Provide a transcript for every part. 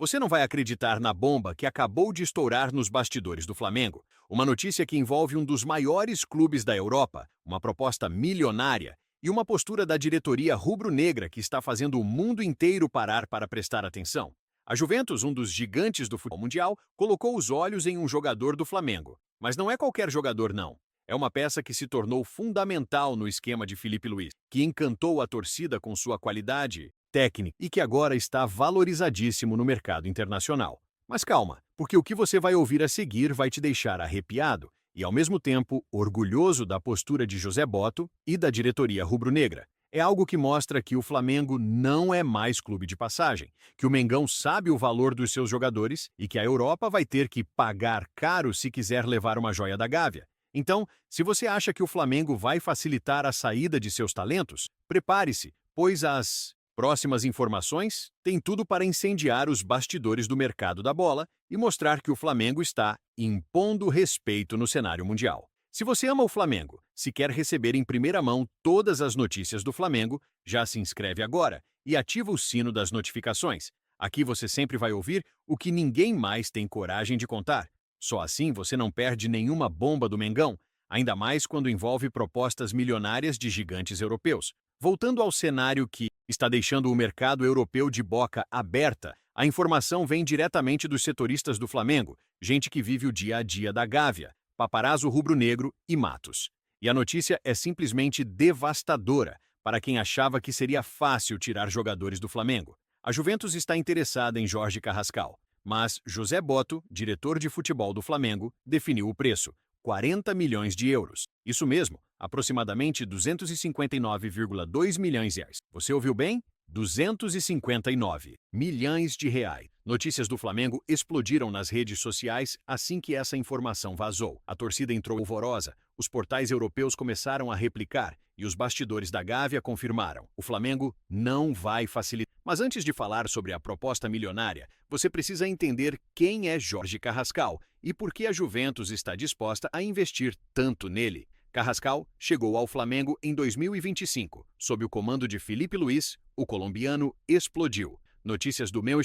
Você não vai acreditar na bomba que acabou de estourar nos bastidores do Flamengo. Uma notícia que envolve um dos maiores clubes da Europa, uma proposta milionária e uma postura da diretoria rubro-negra que está fazendo o mundo inteiro parar para prestar atenção. A Juventus, um dos gigantes do futebol mundial, colocou os olhos em um jogador do Flamengo. Mas não é qualquer jogador, não. É uma peça que se tornou fundamental no esquema de Filipe Luís, que encantou a torcida com sua qualidade técnica e que agora está valorizadíssimo no mercado internacional. Mas calma, porque o que você vai ouvir a seguir vai te deixar arrepiado e, ao mesmo tempo, orgulhoso da postura de José Botto e da diretoria rubro-negra. É algo que mostra que o Flamengo não é mais clube de passagem, que o Mengão sabe o valor dos seus jogadores e que a Europa vai ter que pagar caro se quiser levar uma joia da Gávea. Então, se você acha que o Flamengo vai facilitar a saída de seus talentos, prepare-se, pois as próximas informações têm tudo para incendiar os bastidores do mercado da bola e mostrar que o Flamengo está impondo respeito no cenário mundial. Se você ama o Flamengo, se quer receber em primeira mão todas as notícias do Flamengo, já se inscreve agora e ativa o sino das notificações. Aqui você sempre vai ouvir o que ninguém mais tem coragem de contar. Só assim você não perde nenhuma bomba do Mengão, ainda mais quando envolve propostas milionárias de gigantes europeus. Voltando ao cenário que está deixando o mercado europeu de boca aberta, a informação vem diretamente dos setoristas do Flamengo, gente que vive o dia a dia da Gávea, Paparazzo rubro-negro e Matos. E a notícia é simplesmente devastadora para quem achava que seria fácil tirar jogadores do Flamengo. A Juventus está interessada em Jorge Carrascal, mas José Botto, diretor de futebol do Flamengo, definiu o preço: 40 milhões de euros. Isso mesmo, aproximadamente 259,2 milhões de reais. Você ouviu bem? 259 milhões de reais. Notícias do Flamengo explodiram nas redes sociais assim que essa informação vazou. A torcida entrou alvorosa, os portais europeus começaram a replicar e os bastidores da Gávea confirmaram: o Flamengo não vai facilitar. Mas antes de falar sobre a proposta milionária, você precisa entender quem é Jorge Carrascal e por que a Juventus está disposta a investir tanto nele. Carrascal chegou ao Flamengo em 2025. Sob o comando de Filipe Luís, o colombiano explodiu. Notícias do meu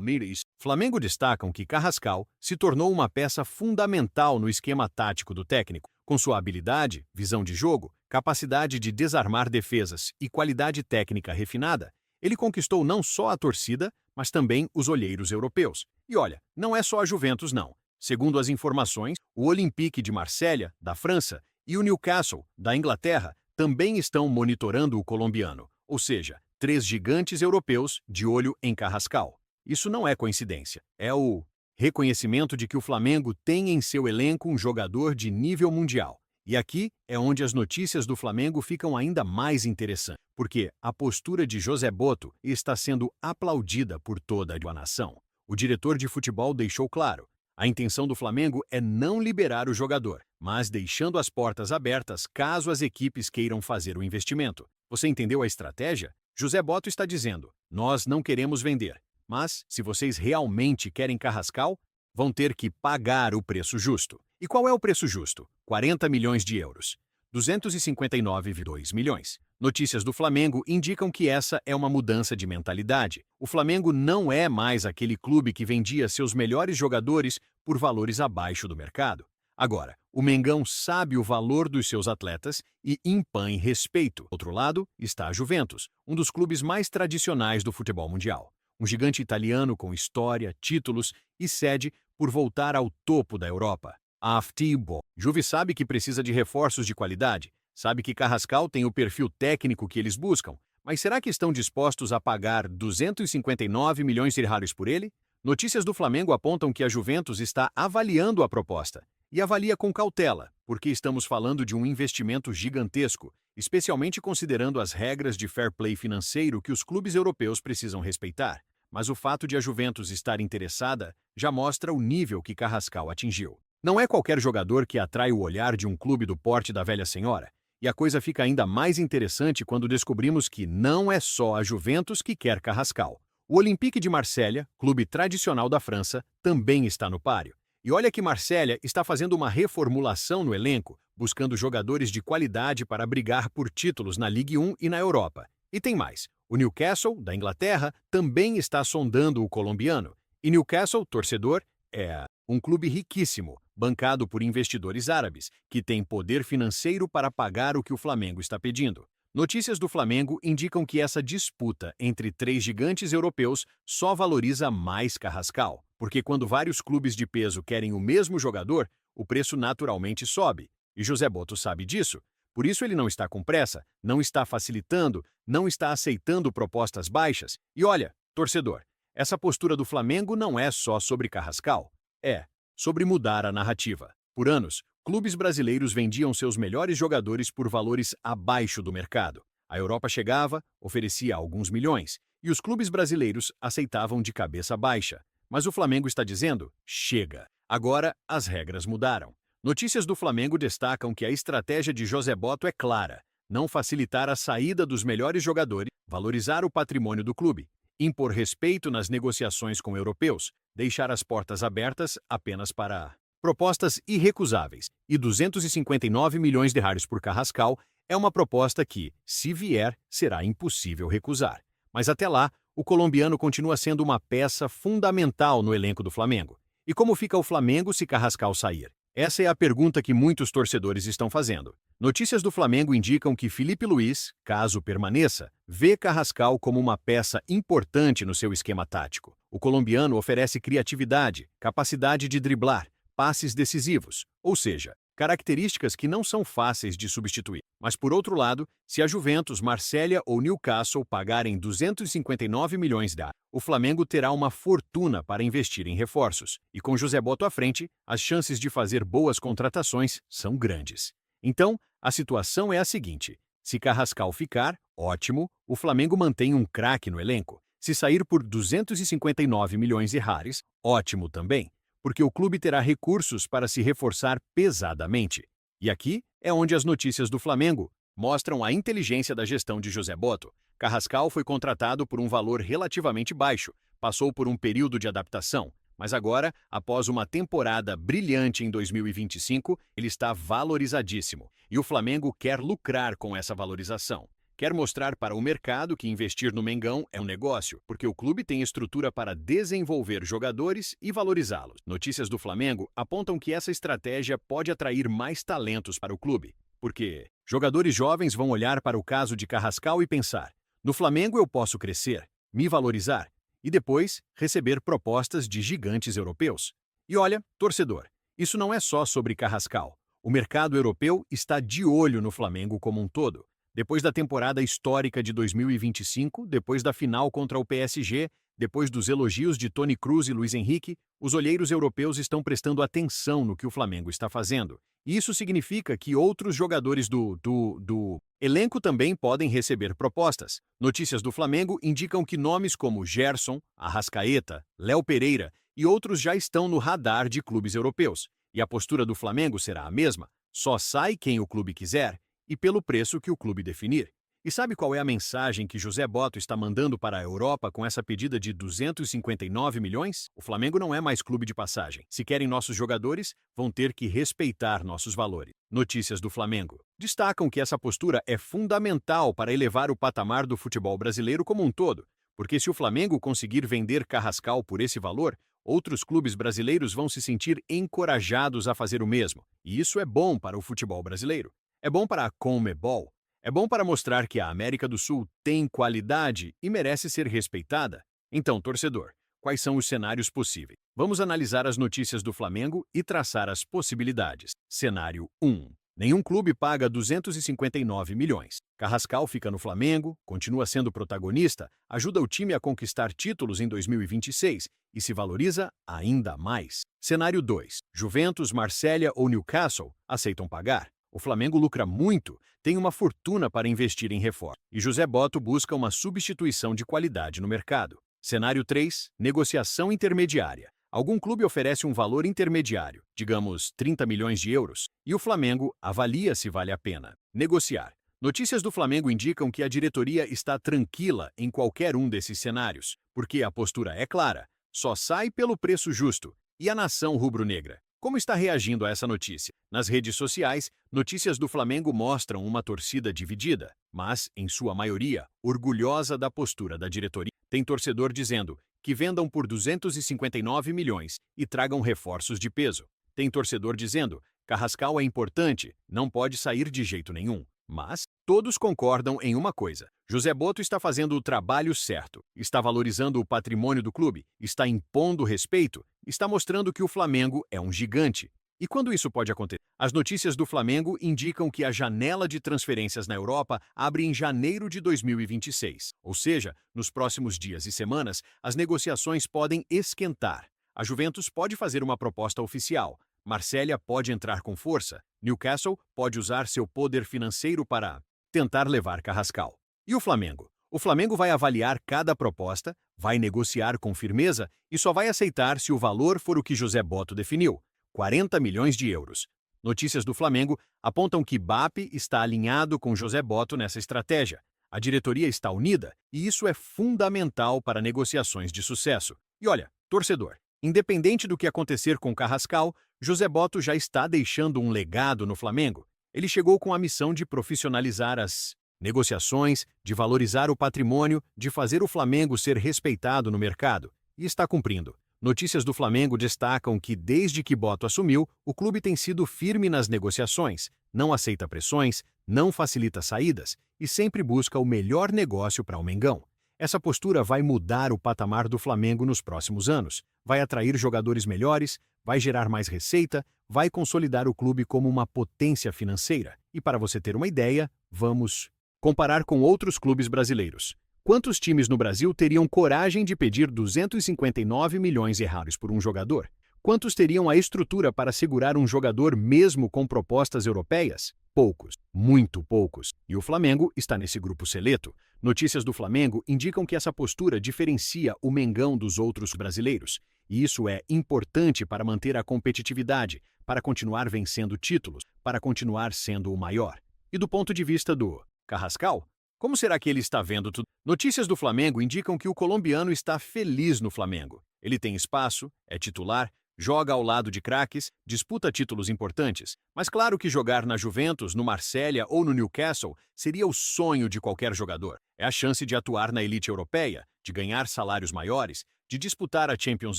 Miris. Flamengo destacam que Carrascal se tornou uma peça fundamental no esquema tático do técnico. Com sua habilidade, visão de jogo, capacidade de desarmar defesas e qualidade técnica refinada, ele conquistou não só a torcida, mas também os olheiros europeus. E olha, não é só a Juventus não. Segundo as informações, o Olympique de Marselha, da França, e o Newcastle, da Inglaterra, também estão monitorando o colombiano, ou seja, 3 gigantes europeus de olho em Carrascal. Isso não é coincidência, é o reconhecimento de que o Flamengo tem em seu elenco um jogador de nível mundial. E aqui é onde as notícias do Flamengo ficam ainda mais interessantes, porque a postura de José Botto está sendo aplaudida por toda a nação. O diretor de futebol deixou claro: a intenção do Flamengo é não liberar o jogador, mas deixando as portas abertas caso as equipes queiram fazer o investimento. Você entendeu a estratégia? José Botto está dizendo: nós não queremos vender, mas se vocês realmente querem Carrascal, vão ter que pagar o preço justo. E qual é o preço justo? 40 milhões de euros. 259,2 milhões. Notícias do Flamengo indicam que essa é uma mudança de mentalidade. O Flamengo não é mais aquele clube que vendia seus melhores jogadores por valores abaixo do mercado. Agora, o Mengão sabe o valor dos seus atletas e impõe respeito. Do outro lado está a Juventus, um dos clubes mais tradicionais do futebol mundial. Um gigante italiano com história, títulos e sede por voltar ao topo da Europa. A futebol. Juve sabe que precisa de reforços de qualidade, sabe que Carrascal tem o perfil técnico que eles buscam, mas será que estão dispostos a pagar 259 milhões de reais por ele? Notícias do Flamengo apontam que a Juventus está avaliando a proposta, e avalia com cautela, porque estamos falando de um investimento gigantesco, especialmente considerando as regras de fair play financeiro que os clubes europeus precisam respeitar. Mas o fato de a Juventus estar interessada já mostra o nível que Carrascal atingiu. Não é qualquer jogador que atrai o olhar de um clube do porte da velha senhora, e a coisa fica ainda mais interessante quando descobrimos que não é só a Juventus que quer Carrascal. O Olympique de Marselha, clube tradicional da França, também está no páreo. E olha que Marselha está fazendo uma reformulação no elenco, buscando jogadores de qualidade para brigar por títulos na Ligue 1 e na Europa. E tem mais. O Newcastle, da Inglaterra, também está sondando o colombiano. E Newcastle, torcedor, é um clube riquíssimo, bancado por investidores árabes, que tem poder financeiro para pagar o que o Flamengo está pedindo. Notícias do Flamengo indicam que essa disputa entre três gigantes europeus só valoriza mais Carrascal, porque quando vários clubes de peso querem o mesmo jogador, o preço naturalmente sobe. E José Boto sabe disso. Por isso ele não está com pressa, não está facilitando, não está aceitando propostas baixas. E olha, torcedor, essa postura do Flamengo não é só sobre Carrascal. É sobre mudar a narrativa. Por anos, clubes brasileiros vendiam seus melhores jogadores por valores abaixo do mercado. A Europa chegava, oferecia alguns milhões, e os clubes brasileiros aceitavam de cabeça baixa. Mas o Flamengo está dizendo: chega. Agora as regras mudaram. Notícias do Flamengo destacam que a estratégia de José Boto é clara: não facilitar a saída dos melhores jogadores, valorizar o patrimônio do clube, impor respeito nas negociações com europeus, deixar as portas abertas apenas para propostas irrecusáveis. E 259 milhões de reais por Carrascal é uma proposta que, se vier, será impossível recusar. Mas até lá, o colombiano continua sendo uma peça fundamental no elenco do Flamengo. E como fica o Flamengo se Carrascal sair? Essa é a pergunta que muitos torcedores estão fazendo. Notícias do Flamengo indicam que Felipe Luiz, caso permaneça, vê Carrascal como uma peça importante no seu esquema tático. O colombiano oferece criatividade, capacidade de driblar, passes decisivos, ou seja, características que não são fáceis de substituir. Mas por outro lado, se a Juventus, Marsella ou Newcastle pagarem 259 milhões de reais, o Flamengo terá uma fortuna para investir em reforços. E com José Boto à frente, as chances de fazer boas contratações são grandes. Então, a situação é a seguinte: se Carrascal ficar, ótimo, o Flamengo mantém um craque no elenco. Se sair por 259 milhões de reais, ótimo também, porque o clube terá recursos para se reforçar pesadamente. E aqui é onde as notícias do Flamengo mostram a inteligência da gestão de José Boto. Carrascal foi contratado por um valor relativamente baixo, passou por um período de adaptação, mas agora, após uma temporada brilhante em 2025, ele está valorizadíssimo. E o Flamengo quer lucrar com essa valorização. Quer mostrar para o mercado que investir no Mengão é um negócio, porque o clube tem estrutura para desenvolver jogadores e valorizá-los. Notícias do Flamengo apontam que essa estratégia pode atrair mais talentos para o clube, porque jogadores jovens vão olhar para o caso de Carrascal e pensar: no Flamengo eu posso crescer, me valorizar e depois receber propostas de gigantes europeus. E olha, torcedor, isso não é só sobre Carrascal. O mercado europeu está de olho no Flamengo como um todo. Depois da temporada histórica de 2025, depois da final contra o PSG, depois dos elogios de Toni Kroos e Luiz Henrique, os olheiros europeus estão prestando atenção no que o Flamengo está fazendo. E isso significa que outros jogadores do elenco também podem receber propostas. Notícias do Flamengo indicam que nomes como Gerson, Arrascaeta, Léo Pereira e outros já estão no radar de clubes europeus. E a postura do Flamengo será a mesma: só sai quem o clube quiser e pelo preço que o clube definir. E sabe qual é a mensagem que José Boto está mandando para a Europa com essa pedida de 259 milhões? O Flamengo não é mais clube de passagem. Se querem nossos jogadores, vão ter que respeitar nossos valores. Notícias do Flamengo destacam que essa postura é fundamental para elevar o patamar do futebol brasileiro como um todo, porque se o Flamengo conseguir vender Carrascal por esse valor, outros clubes brasileiros vão se sentir encorajados a fazer o mesmo. E isso é bom para o futebol brasileiro. É bom para a Conmebol. É bom para mostrar que a América do Sul tem qualidade e merece ser respeitada. Então, torcedor, quais são os cenários possíveis? Vamos analisar as notícias do Flamengo e traçar as possibilidades. Cenário 1. Nenhum clube paga 259 milhões. Carrascal fica no Flamengo, continua sendo protagonista, ajuda o time a conquistar títulos em 2026 e se valoriza ainda mais. Cenário 2. Juventus, Marsella ou Newcastle aceitam pagar. O Flamengo lucra muito, tem uma fortuna para investir em reforço, e José Boto busca uma substituição de qualidade no mercado. Cenário 3. Negociação intermediária. Algum clube oferece um valor intermediário, digamos 30 milhões de euros, e o Flamengo avalia se vale a pena negociar. Notícias do Flamengo indicam que a diretoria está tranquila em qualquer um desses cenários, porque a postura é clara: só sai pelo preço justo. E a nação rubro-negra? Como está reagindo a essa notícia? Nas redes sociais, notícias do Flamengo mostram uma torcida dividida, mas, em sua maioria, orgulhosa da postura da diretoria. Tem torcedor dizendo: que vendam por 259 milhões e tragam reforços de peso. Tem torcedor dizendo: Carrascal é importante, não pode sair de jeito nenhum. Mas todos concordam em uma coisa: José Botto está fazendo o trabalho certo, está valorizando o patrimônio do clube, está impondo respeito, está mostrando que o Flamengo é um gigante. E quando isso pode acontecer? As notícias do Flamengo indicam que a janela de transferências na Europa abre em janeiro de 2026. Ou seja, nos próximos dias e semanas, as negociações podem esquentar. A Juventus pode fazer uma proposta oficial. Marsella pode entrar com força. Newcastle pode usar seu poder financeiro para tentar levar Carrascal. E o Flamengo? O Flamengo vai avaliar cada proposta, vai negociar com firmeza e só vai aceitar se o valor for o que José Botto definiu: 40 milhões de euros. Notícias do Flamengo apontam que BAP está alinhado com José Botto nessa estratégia. A diretoria está unida e isso é fundamental para negociações de sucesso. E olha, torcedor, independente do que acontecer com Carrascal, José Botto já está deixando um legado no Flamengo. Ele chegou com a missão de profissionalizar as negociações, de valorizar o patrimônio, de fazer o Flamengo ser respeitado no mercado. E está cumprindo. Notícias do Flamengo destacam que, desde que Botto assumiu, o clube tem sido firme nas negociações, não aceita pressões, não facilita saídas e sempre busca o melhor negócio para o Mengão. Essa postura vai mudar o patamar do Flamengo nos próximos anos, vai atrair jogadores melhores, vai gerar mais receita, vai consolidar o clube como uma potência financeira. E para você ter uma ideia, vamos comparar com outros clubes brasileiros. Quantos times no Brasil teriam coragem de pedir 259 milhões de reais por um jogador? Quantos teriam a estrutura para segurar um jogador mesmo com propostas europeias? Poucos, muito poucos. E o Flamengo está nesse grupo seleto. Notícias do Flamengo indicam que essa postura diferencia o Mengão dos outros brasileiros. E isso é importante para manter a competitividade, para continuar vencendo títulos, para continuar sendo o maior. E do ponto de vista do Carrascal, como será que ele está vendo tudo? Notícias do Flamengo indicam que o colombiano está feliz no Flamengo. Ele tem espaço, é titular, joga ao lado de craques, disputa títulos importantes. Mas claro que jogar na Juventus, no Marsella ou no Newcastle seria o sonho de qualquer jogador. É a chance de atuar na elite europeia, de ganhar salários maiores, de disputar a Champions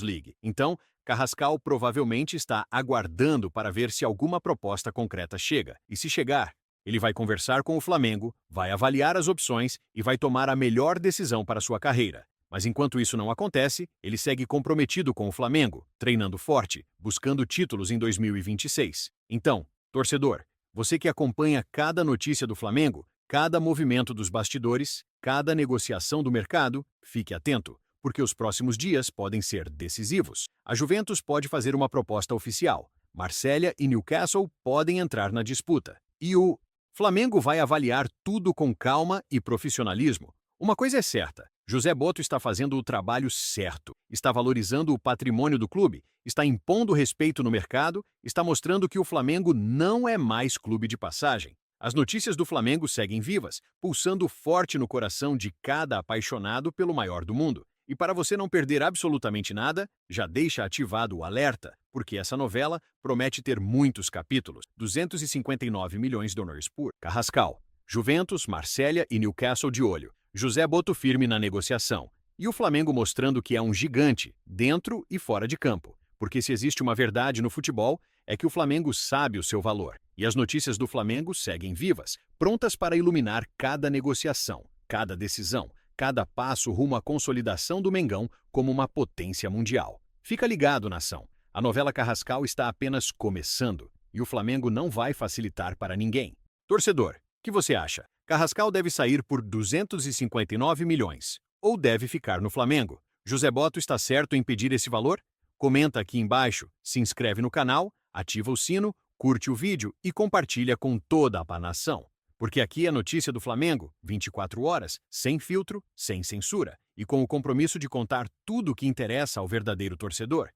League. Então, Carrascal provavelmente está aguardando para ver se alguma proposta concreta chega. E se chegar, ele vai conversar com o Flamengo, vai avaliar as opções e vai tomar a melhor decisão para sua carreira. Mas enquanto isso não acontece, ele segue comprometido com o Flamengo, treinando forte, buscando títulos em 2026. Então, torcedor, você que acompanha cada notícia do Flamengo, cada movimento dos bastidores, cada negociação do mercado, fique atento, porque os próximos dias podem ser decisivos. A Juventus pode fazer uma proposta oficial. Marsella e Newcastle podem entrar na disputa. E o Flamengo vai avaliar tudo com calma e profissionalismo. Uma coisa é certa: José Botto está fazendo o trabalho certo, está valorizando o patrimônio do clube, está impondo respeito no mercado, está mostrando que o Flamengo não é mais clube de passagem. As notícias do Flamengo seguem vivas, pulsando forte no coração de cada apaixonado pelo maior do mundo. E para você não perder absolutamente nada, já deixa ativado o alerta, porque essa novela promete ter muitos capítulos. 259 milhões de dólares por Carrascal. Juventus, Marsella e Newcastle de olho. José Botto firme na negociação. E o Flamengo mostrando que é um gigante, dentro e fora de campo. Porque se existe uma verdade no futebol, é que o Flamengo sabe o seu valor. E as notícias do Flamengo seguem vivas, prontas para iluminar cada negociação, cada decisão, cada passo rumo à consolidação do Mengão como uma potência mundial. Fica ligado, nação. A novela Carrascal está apenas começando e o Flamengo não vai facilitar para ninguém. Torcedor, o que você acha? Carrascal deve sair por 259 milhões ou deve ficar no Flamengo? José Botto está certo em pedir esse valor? Comenta aqui embaixo, se inscreve no canal, ativa o sino, curte o vídeo e compartilha com toda a nação. Porque aqui é notícia do Flamengo, 24 horas, sem filtro, sem censura e com o compromisso de contar tudo o que interessa ao verdadeiro torcedor.